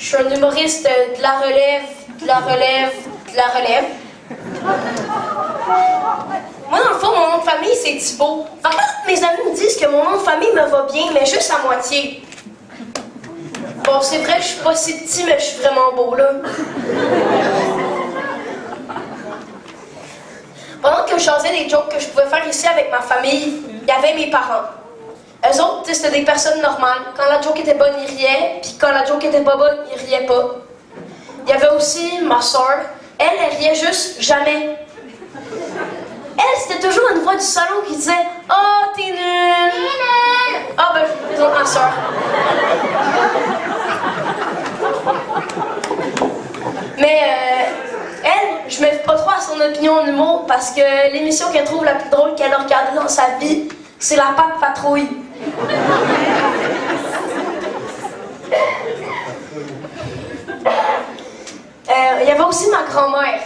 suis un humoriste de la relève, de la relève, de la relève. Moi, dans le fond, mon nom de famille, c'est Thibaut. Fait que là, mes amis me disent que mon nom de famille me va bien, mais juste à moitié. Bon, c'est vrai que je suis pas si petit, mais je suis vraiment beau, là. Pendant que je jasais des jokes que je pouvais faire ici avec ma famille, il y avait mes parents. Eux autres, c'était des personnes normales. Quand la joke était bonne, ils riaient, puis quand la joke était pas bonne, ils riaient pas. Il y avait aussi ma soeur. Elle riait juste jamais. Elle, c'était toujours une voix du salon qui disait « Oh, t'es nulle! » T'es nulle! Ah, ben, disons ma soeur. Mais, elle, je me fie pas trop à son opinion en humour parce que l'émission qu'elle trouve la plus drôle qu'elle a regardée dans sa vie, c'est La Patte Patrouille. Il y avait aussi ma grand-mère.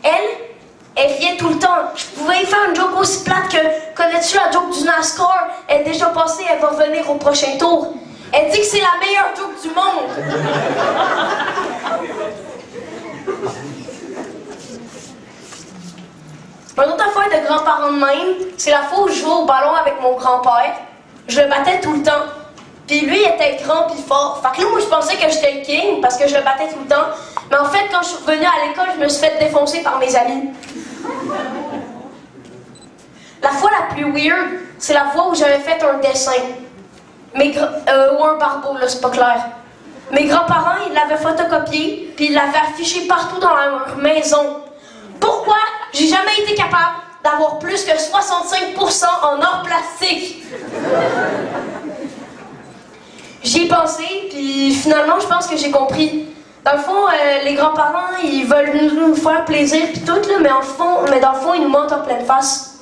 Elle riait tout le temps. Je pouvais y faire une joke aussi plate que « Connais-tu la joke du NASCAR? Elle est déjà passée, elle va revenir au prochain tour. » Elle dit que c'est la meilleure joke du monde. Une autre affaire de grands-parents de même, c'est la fois où je jouais au ballon avec mon grand-père. Je le battais tout le temps. Puis lui, il était grand puis fort. Fait que là, moi, je pensais que j'étais le king parce que je le battais tout le temps. Mais en fait, quand je suis revenue à l'école, je me suis fait défoncer par mes amis. La fois la plus weird, c'est la fois où j'avais fait un dessin. Ou un barbeau, là, c'est pas clair. Mes grands-parents, ils l'avaient photocopié, puis ils l'avaient affiché partout dans leur maison. Pourquoi j'ai jamais été capable d'avoir plus que 65% en or plastique? J'y ai pensé, puis finalement, je pense que j'ai compris. Dans le fond, les grands-parents, ils veulent nous faire plaisir, puis tout, là, mais dans le fond, ils nous mentent en pleine face.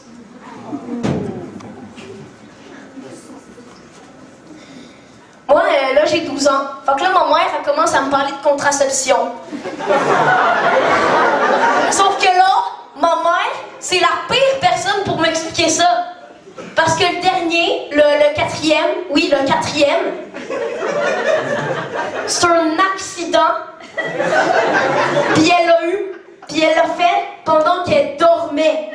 Moi, là, j'ai 12 ans. Fait que là, ma mère, elle commence à me parler de contraception. Sauf que là, ma mère, c'est la pire personne pour m'expliquer ça. Parce que le dernier, le quatrième, oui, le quatrième, c'est un accident. Puis elle l'a eu, puis elle l'a fait pendant qu'elle dormait.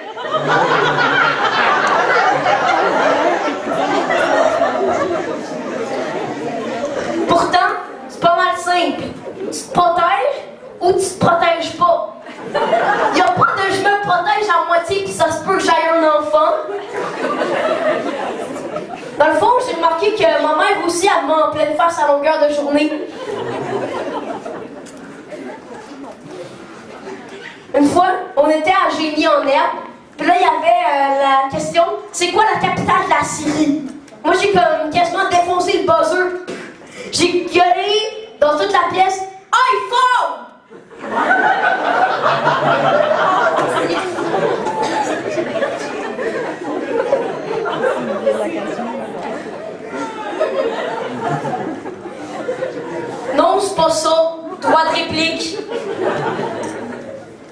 Pourtant, c'est pas mal simple. Tu te protèges ou tu te protèges pas. Y'a pas de je me protège à moitié puis ça se peut que j'aille un enfant. Dans le fond, j'ai remarqué que ma mère aussi, elle me met en pleine face à longueur de journée. Une fois, on était à Génie en herbe, puis là, il y avait la question, c'est quoi la capitale de la Syrie? Moi, j'ai comme quasiment défoncé le buzzer. J'ai gueulé dans toute la pièce, iPhone! Non, c'est pas ça. Droit de réplique.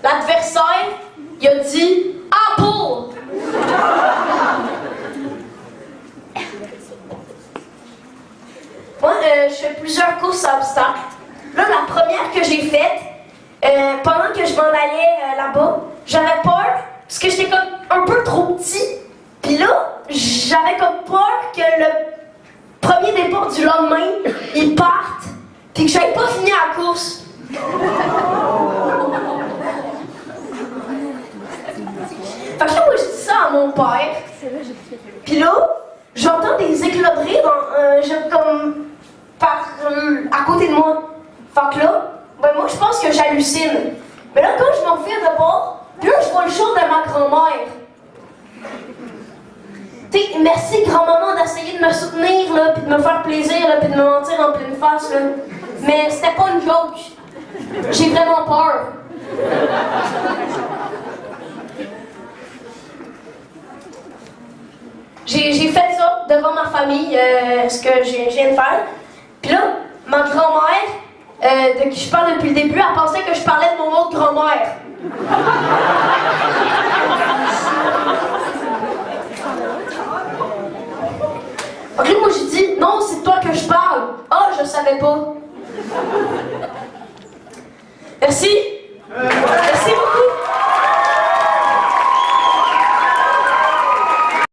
L'adversaire, il a dit Apple! Moi, je fais plusieurs courses à obstacles. Là, la première que j'ai faite, pendant que je m'en allais là-bas, j'avais peur parce que j'étais comme un peu trop petit. Puis là, j'avais comme peur que le premier départ du lendemain, il parte, puis que j'avais pas fini la course. Fait que là, moi, je dis ça à mon père. Puis là, j'entends des éclats de rire à côté de moi. Fait que là, ben moi, je pense que j'hallucine. Mais là, quand je m'en fais de bord, puis là, je vois le jour de ma grand-mère. T'sais, merci grand-maman d'essayer de me soutenir, là, puis de me faire plaisir, là, puis de me mentir en pleine face, là. Mais c'était pas une joke. J'ai vraiment peur. J'ai fait ça devant ma famille, ce que je viens de faire. Puis là, ma grand-mère, de qui je parle depuis le début, elle pensait que je parlais de mon autre grand-mère. Donc là, moi, j'ai dit, non, c'est toi que je parle. Ah, je savais pas. Merci.